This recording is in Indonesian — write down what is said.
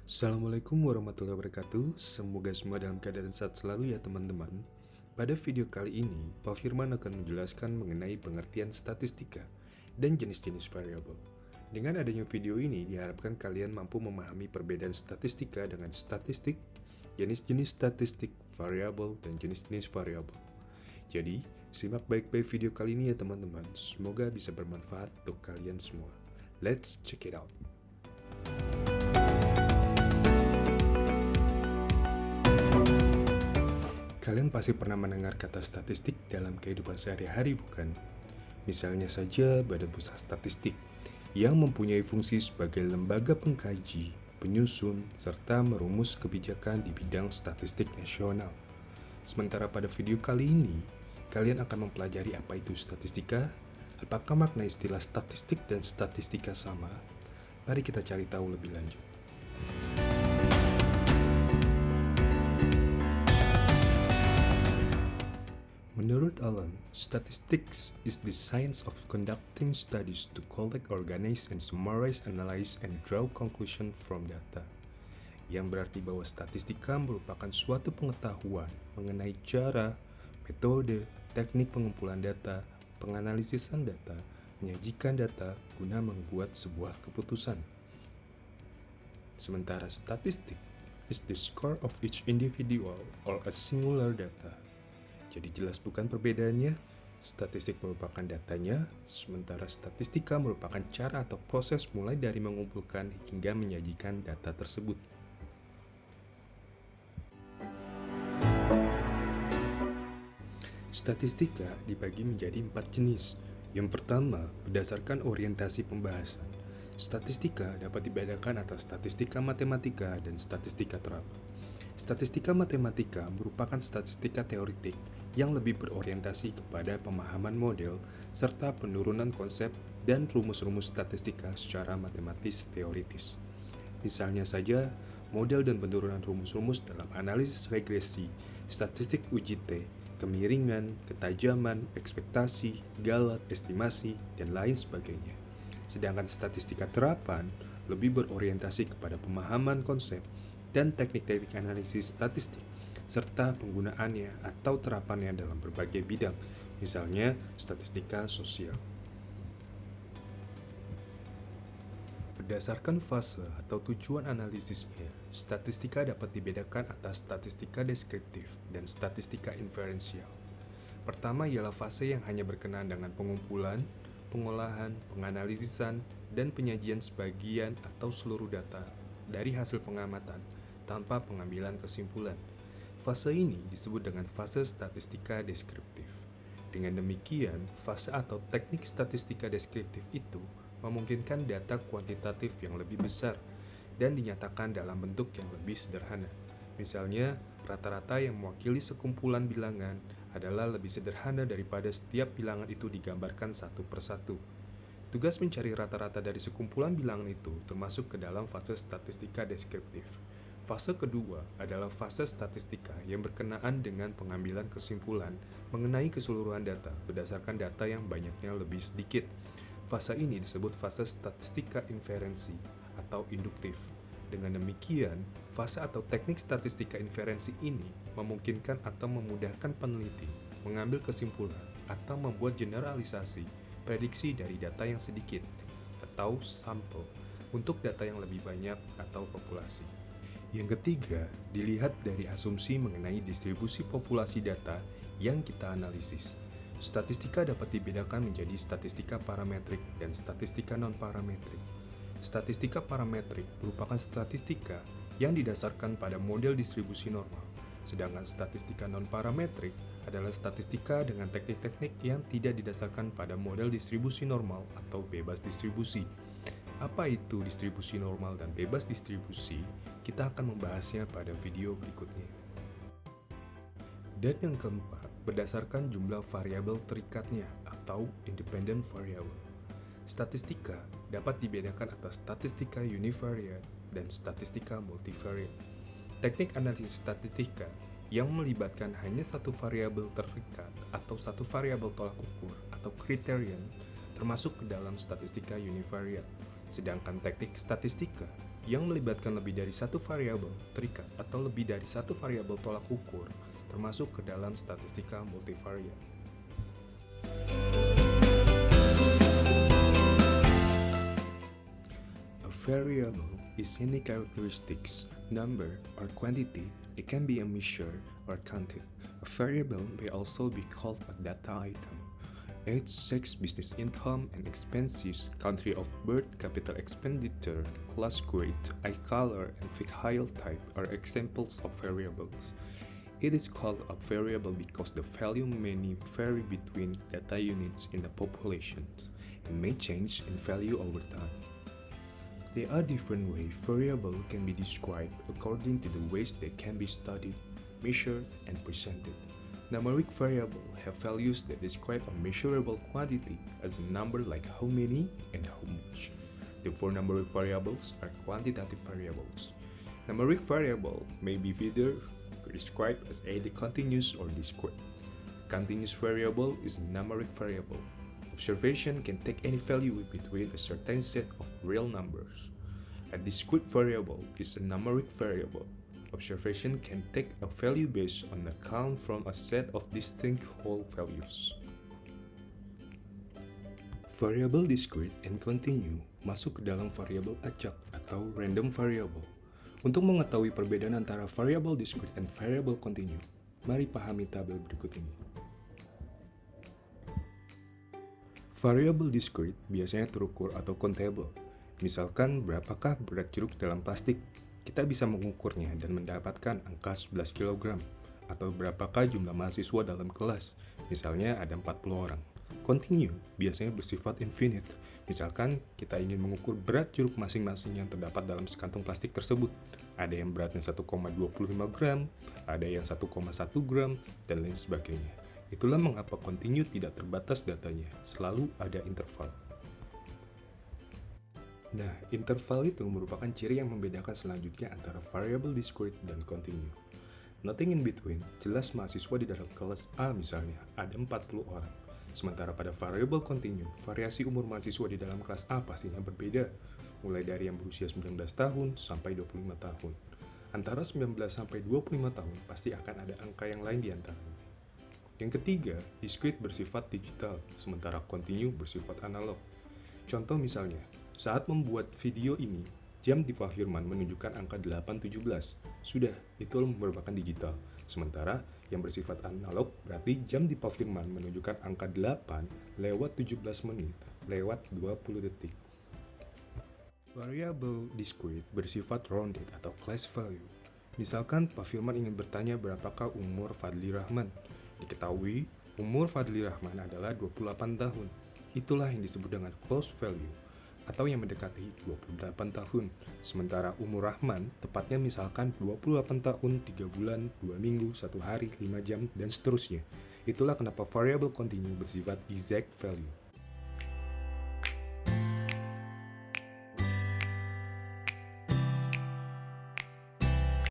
Assalamualaikum warahmatullahi wabarakatuh. Semoga semua dalam keadaan sehat selalu ya teman-teman. Pada video kali ini, Pak Firman akan menjelaskan mengenai pengertian statistika dan jenis-jenis variabel. Dengan adanya video ini, diharapkan kalian mampu memahami perbedaan statistika dengan statistik, jenis-jenis statistik, variabel, dan jenis-jenis variabel. Jadi, simak baik-baik video kali ini ya teman-teman. Semoga bisa bermanfaat untuk kalian semua. Let's check it out. Kalian pasti pernah mendengar kata statistik dalam kehidupan sehari-hari, bukan? Misalnya saja Badan Pusat Statistik, yang mempunyai fungsi sebagai lembaga pengkaji, penyusun, serta merumus kebijakan di bidang statistik nasional. Sementara pada video kali ini, kalian akan mempelajari apa itu statistika, apakah makna istilah statistik dan statistika sama. Mari kita cari tahu lebih lanjut. Menurut Allen, statistics is the science of conducting studies to collect, organize, and summarize, analyze, and draw conclusion from data. Yang berarti bahwa statistika merupakan suatu pengetahuan mengenai cara, metode, teknik pengumpulan data, penganalisisan data, menyajikan data guna membuat sebuah keputusan. Sementara statistik is the score of each individual or a singular data. Jadi jelas bukan perbedaannya? Statistik merupakan datanya, sementara statistika merupakan cara atau proses mulai dari mengumpulkan hingga menyajikan data tersebut. Statistika dibagi menjadi 4 jenis. Yang pertama, berdasarkan orientasi pembahasan. Statistika dapat dibedakan atas statistika matematika dan statistika terapan. Statistika matematika merupakan statistika teoretik yang lebih berorientasi kepada pemahaman model serta penurunan konsep dan rumus-rumus statistika secara matematis teoritis. Misalnya saja, model dan penurunan rumus-rumus dalam analisis regresi, statistik uji T, kemiringan, ketajaman, ekspektasi, galat, estimasi, dan lain sebagainya. Sedangkan statistika terapan lebih berorientasi kepada pemahaman konsep dan teknik-teknik analisis statistik, serta penggunaannya atau terapannya dalam berbagai bidang, misalnya statistika sosial. Berdasarkan fase atau tujuan analisisnya, statistika dapat dibedakan atas statistika deskriptif dan statistika inferensial. Pertama ialah fase yang hanya berkenaan dengan pengumpulan, pengolahan, penganalisisan, dan penyajian sebagian atau seluruh data dari hasil pengamatan tanpa pengambilan kesimpulan. Fase ini disebut dengan fase statistika deskriptif. Dengan demikian, fase atau teknik statistika deskriptif itu memungkinkan data kuantitatif yang lebih besar dan dinyatakan dalam bentuk yang lebih sederhana. Misalnya, rata-rata yang mewakili sekumpulan bilangan adalah lebih sederhana daripada setiap bilangan itu digambarkan satu persatu. Tugas mencari rata-rata dari sekumpulan bilangan itu termasuk ke dalam fase statistika deskriptif. Fase kedua adalah fase statistika yang berkenaan dengan pengambilan kesimpulan mengenai keseluruhan data berdasarkan data yang banyaknya lebih sedikit. Fase ini disebut fase statistika inferensi atau induktif. Dengan demikian, fase atau teknik statistika inferensi ini memungkinkan atau memudahkan peneliti mengambil kesimpulan atau membuat generalisasi prediksi dari data yang sedikit atau sampel untuk data yang lebih banyak atau populasi. Yang ketiga, dilihat dari asumsi mengenai distribusi populasi data yang kita analisis. Statistika dapat dibedakan menjadi statistika parametrik dan statistika non-parametrik. Statistika parametrik merupakan statistika yang didasarkan pada model distribusi normal, sedangkan statistika non-parametrik adalah statistika dengan teknik-teknik yang tidak didasarkan pada model distribusi normal atau bebas distribusi. Apa itu distribusi normal dan bebas distribusi? Kita akan membahasnya pada video berikutnya. Dan yang keempat, berdasarkan jumlah variabel terikatnya atau independent variable. Statistika dapat dibedakan atas statistika univariate dan statistika multivariate. Teknik analisis statistika yang melibatkan hanya satu variabel terikat atau satu variabel tolak ukur atau kriterion termasuk ke dalam statistika univariate. Sedangkan teknik statistika yang melibatkan lebih dari satu variabel terikat atau lebih dari satu variabel tolak ukur termasuk ke dalam statistika multivariat. A variable is any characteristics, number, or quantity. It can be a measure or counted. A variable may also be called a data item. Age, sex, business income and expenses, country of birth, capital expenditure, class grade, eye color, and vehicle type are examples of variables. It is called a variable because the value may vary between data units in the population and may change in value over time. There are different ways variables can be described according to the ways they can be studied, measured, and presented. Numeric variables have values that describe a measurable quantity as a number like how many and how much. Therefore, numeric variables are quantitative variables. Numeric variable may be either described as either continuous or discrete. Continuous variable is a numeric variable. Observation can take any value between a certain set of real numbers. A discrete variable is a numeric variable. Observation can take a value based on a count from a set of distinct whole values. Variable discrete and continue masuk ke dalam variabel acak atau random variable. Untuk mengetahui perbedaan antara variable discrete dan variable continue, mari pahami tabel berikut ini. Variable discrete biasanya terukur atau countable. Misalkan berapakah berat jeruk dalam plastik? Kita bisa mengukurnya dan mendapatkan angka 11 kg. Atau berapakah jumlah mahasiswa dalam kelas? Misalnya ada 40 orang. Continue biasanya bersifat infinite. Misalkan kita ingin mengukur berat jeruk masing-masing yang terdapat dalam sekantung plastik tersebut. Ada yang beratnya 1,25 gram, ada yang 1,1 gram, dan lain sebagainya. Itulah mengapa continue tidak terbatas datanya, selalu ada interval. Nah, interval itu merupakan ciri yang membedakan selanjutnya antara variable discrete dan continue. Nothing in between, jelas mahasiswa di dalam kelas A misalnya, ada 40 orang. Sementara pada variable continue, variasi umur mahasiswa di dalam kelas A pastinya berbeda, mulai dari yang berusia 19 tahun sampai 25 tahun. Antara 19 sampai 25 tahun pasti akan ada angka yang lain di antaranya. Yang ketiga, discrete bersifat digital, sementara continue bersifat analog. Contoh misalnya, saat membuat video ini, jam di Firman menunjukkan angka 8.17. Sudah, itu merupakan digital. Sementara yang bersifat analog berarti jam di Firman menunjukkan angka 8 lewat 17 menit lewat 20 detik. Variable discrete bersifat rounded atau class value. Misalkan Pak Firman ingin bertanya berapakah umur Fadli Rahman. Diketahui, umur Fadli Rahman adalah 28 tahun. Itulah yang disebut dengan close value, atau yang mendekati 28 tahun. Sementara umur Rahman, tepatnya misalkan 28 tahun, 3 bulan, 2 minggu, 1 hari, 5 jam, dan seterusnya. Itulah kenapa variable continue bersifat exact value.